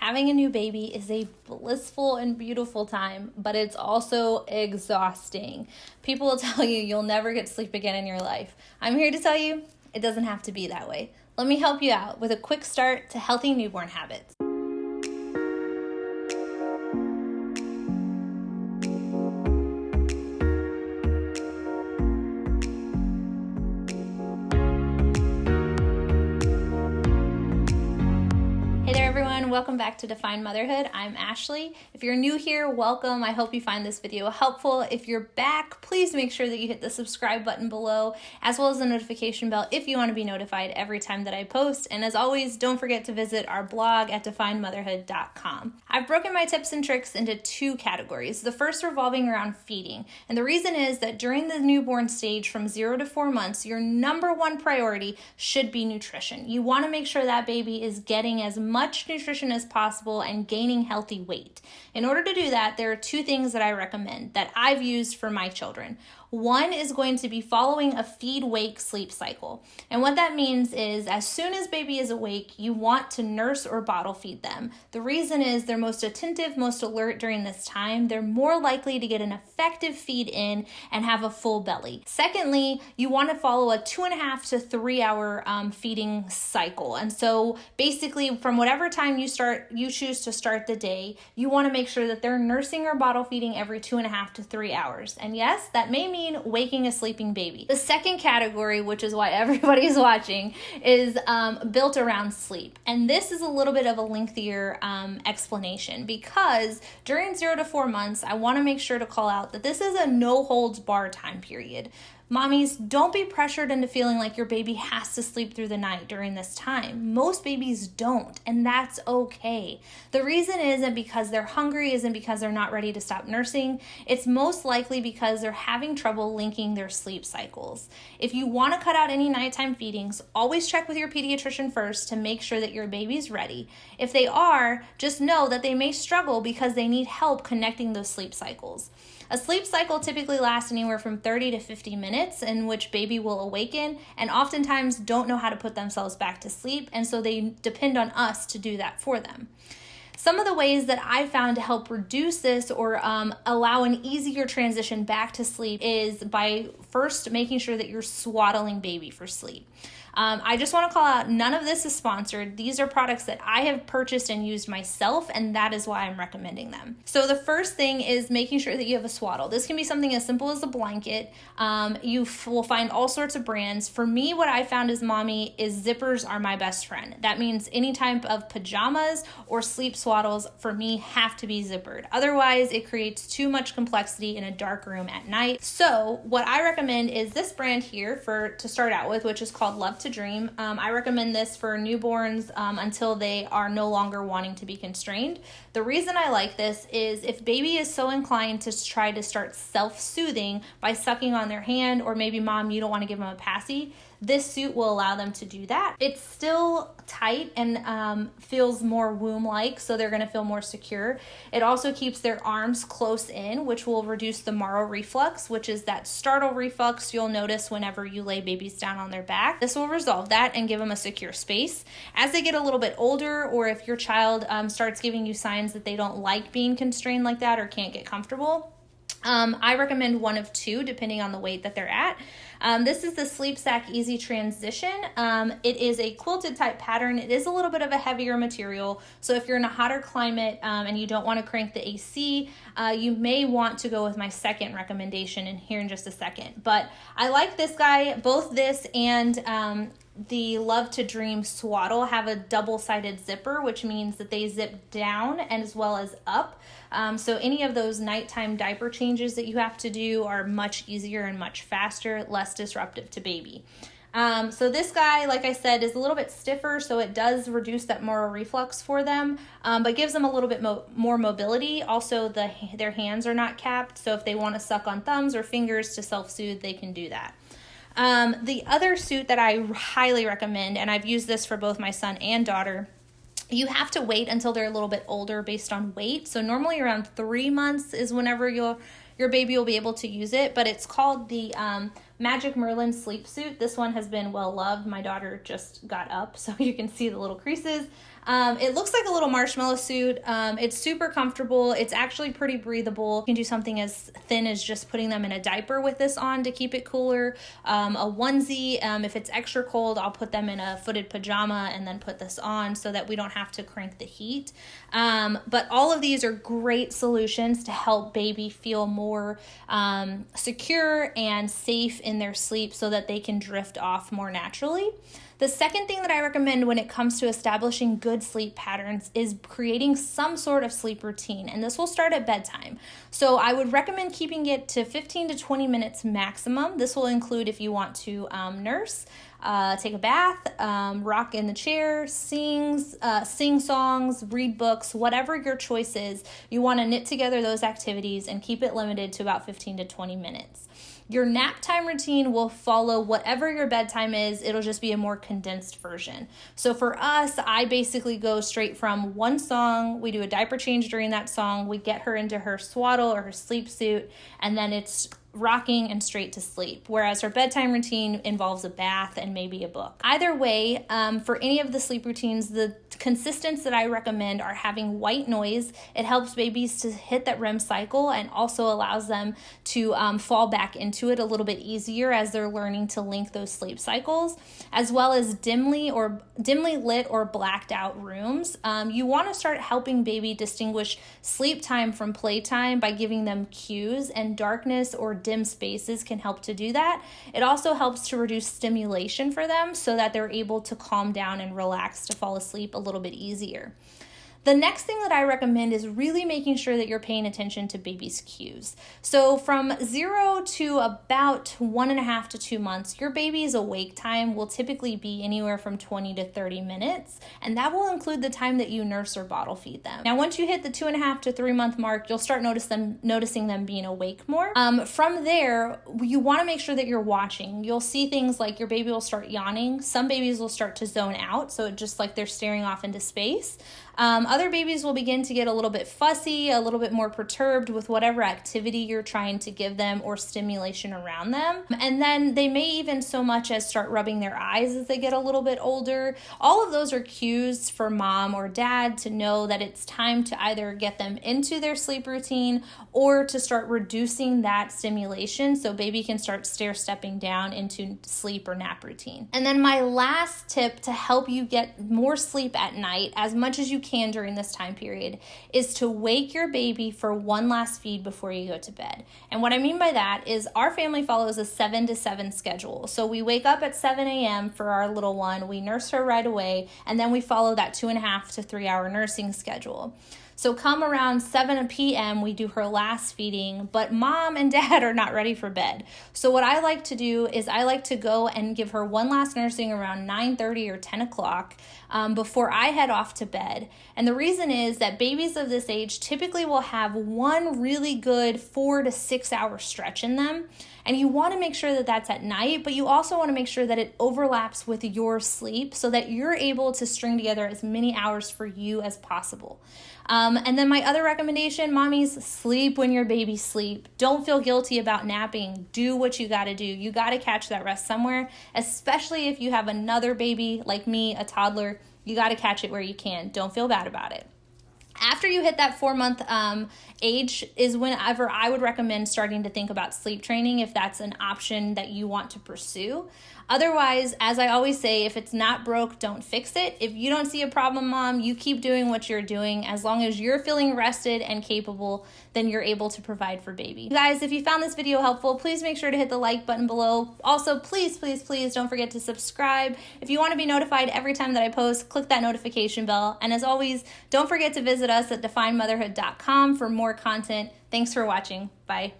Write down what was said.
having a new baby is a blissful and beautiful time, but it's also exhausting. People will tell you you'll never get sleep again in your life. I'm here to tell you it doesn't have to be that way. Let me help you out with a quick start to healthy newborn habits. Welcome back to Define Motherhood. I'm Ashley. If you're new here, welcome. I hope you find this video helpful. If you're back, please make sure that you hit the subscribe button below, as well as the notification bell if you want to be notified every time that I post. And as always, don't forget to visit our blog at definemotherhood.com. I've broken my tips and tricks into two categories. The first revolving around feeding. And the reason is that during the newborn stage from 0 to 4 months, your number one priority should be nutrition. You want to make sure that baby is getting as much nutrition as possible and gaining healthy weight. In order to do that, there are two things that I recommend that I've used for my children. One is going to be following a feed-wake sleep cycle. And what that means is as soon as baby is awake, you want to nurse or bottle feed them. The reason is they're most attentive, most alert during this time. They're more likely to get an effective feed in and have a full belly. Secondly, you want to follow a 2.5 to 3 hour feeding cycle. And so basically from whatever time you choose to start the day, you want to make sure that they're nursing or bottle feeding every 2.5 to 3 hours. And yes, that may mean waking a sleeping baby. The second category, which is why everybody's watching, is built around sleep. And this is a little bit of a lengthier explanation because during 0 to 4 months, I want to make sure to call out that this is a no holds bar time period. Mommies, don't be pressured into feeling like your baby has to sleep through the night during this time. Most babies don't, and that's okay. The reason isn't because they're hungry, isn't because they're not ready to stop nursing. It's most likely because they're having trouble linking their sleep cycles. If you want to cut out any nighttime feedings, always check with your pediatrician first to make sure that your baby's ready. If they are, just know that they may struggle because they need help connecting those sleep cycles. A sleep cycle typically lasts anywhere from 30 to 50 minutes in which baby will awaken and oftentimes don't know how to put themselves back to sleep, and so they depend on us to do that for them. Some of the ways that I found to help reduce this or allow an easier transition back to sleep is by first making sure that you're swaddling baby for sleep. I just want to call out, none of this is sponsored. These are products that I have purchased and used myself, and that is why I'm recommending them. So the first thing is making sure that you have a swaddle. This can be something as simple as a blanket. You will find all sorts of brands. For me, what I found as mommy is zippers are my best friend. That means any type of pajamas or sleep swaddles for me have to be zippered. Otherwise, it creates too much complexity in a dark room at night. So what I recommend is this brand here to start out with, which is called Love to Dream. I recommend this for newborns until they are no longer wanting to be constrained. The reason I like this is if baby is so inclined to try to start self-soothing by sucking on their hand, or maybe mom, you don't want to give them a passy, this suit will allow them to do that. It's still tight and feels more womb-like, so they're going to feel more secure. It also keeps their arms close in, which will reduce the Moro reflux, which is that startle reflux you'll notice whenever you lay babies down on their back. This will resolve that and give them a secure space. As they get a little bit older, or if your child starts giving you signs that they don't like being constrained like that or can't get comfortable, I recommend one of two, depending on the weight that they're at. This is the SleepSack Easy Transition. It is a quilted type pattern. It is a little bit of a heavier material. So if you're in a hotter climate and you don't want to crank the AC, you may want to go with my second recommendation in here in just a second. But I like this guy. Both this and the Love to Dream swaddle have a double-sided zipper, which means that they zip down and as well as up. So any of those nighttime diaper changes that you have to do are much easier and much faster, less disruptive to baby. So this guy, like I said, is a little bit stiffer, so it does reduce that Moro reflux for them, but gives them a little bit more mobility. Also, their hands are not capped, so if they want to suck on thumbs or fingers to self-soothe, they can do that. The other suit that I highly recommend, and I've used this for both my son and daughter, you have to wait until they're a little bit older based on weight. So normally around 3 months is whenever your baby will be able to use it, but it's called the Magic Merlin sleep suit. This one has been well loved. My daughter just got up, so you can see the little creases. It looks like a little marshmallow suit. It's super comfortable. It's actually pretty breathable. You can do something as thin as just putting them in a diaper with this on to keep it cooler. A onesie, if it's extra cold, I'll put them in a footed pajama and then put this on so that we don't have to crank the heat. But all of these are great solutions to help baby feel more secure and safe in their sleep so that they can drift off more naturally. The second thing that I recommend when it comes to establishing good sleep patterns is creating some sort of sleep routine, and this will start at bedtime. So I would recommend keeping it to 15 to 20 minutes maximum. This will include if you want to nurse, take a bath, rock in the chair, sing songs, read books, whatever your choice is. You want to knit together those activities and keep it limited to about 15 to 20 minutes. Your nap time routine will follow whatever your bedtime is. It'll just be a more condensed version. So for us, I basically go straight from one song. We do a diaper change during that song. We get her into her swaddle or her sleep suit, and then it's rocking and straight to sleep, whereas her bedtime routine involves a bath and maybe a book. Either way, for any of the sleep routines, the consistents that I recommend are having white noise. It helps babies to hit that REM cycle and also allows them to fall back into it a little bit easier as they're learning to link those sleep cycles, as well as dimly lit or blacked out rooms. You want to start helping baby distinguish sleep time from playtime by giving them cues, and darkness or dim spaces can help to do that. It also helps to reduce stimulation for them so that they're able to calm down and relax to fall asleep a little bit easier. The next thing that I recommend is really making sure that you're paying attention to baby's cues. So from 0 to about 1.5 to 2 months, your baby's awake time will typically be anywhere from 20 to 30 minutes, and that will include the time that you nurse or bottle feed them. Now, once you hit the 2.5 to 3 month mark, you'll start noticing them being awake more. From there, you want to make sure that you're watching. You'll see things like your baby will start yawning. Some babies will start to zone out, so it's just like they're staring off into space. Other babies will begin to get a little bit fussy, a little bit more perturbed with whatever activity you're trying to give them or stimulation around them. And then they may even so much as start rubbing their eyes as they get a little bit older. All of those are cues for mom or dad to know that it's time to either get them into their sleep routine or to start reducing that stimulation so baby can start stair-stepping down into sleep or nap routine. And then my last tip to help you get more sleep at night as much as you can during this time period is to wake your baby for one last feed before you go to bed. And what I mean by that is our family follows a 7 to 7 schedule. So we wake up at 7 a.m. for our little one, we nurse her right away, and then we follow that 2.5 to 3 hour nursing schedule. So come around 7 p.m., we do her last feeding, but mom and dad are not ready for bed. So what I like to do is I like to go and give her one last nursing around 9:30 or 10 o'clock before I head off to bed. And the reason is that babies of this age typically will have one really good 4 to 6 hour stretch in them. And you want to make sure that that's at night, but you also want to make sure that it overlaps with your sleep so that you're able to string together as many hours for you as possible. And then my other recommendation, mommies, sleep when your babies sleep. Don't feel guilty about napping. Do what you got to do. You got to catch that rest somewhere, especially if you have another baby like me, a toddler. You got to catch it where you can. Don't feel bad about it. After you hit that 4-month age is whenever I would recommend starting to think about sleep training if that's an option that you want to pursue. Otherwise, as I always say, if it's not broke, don't fix it. If you don't see a problem, mom, you keep doing what you're doing. As long as you're feeling rested and capable, then you're able to provide for baby. Guys, if you found this video helpful, please make sure to hit the like button below. Also, please, please, please don't forget to subscribe. If you want to be notified every time that I post, click that notification bell. And as always, don't forget to visit us at definemotherhood.com for more content. Thanks for watching. Bye.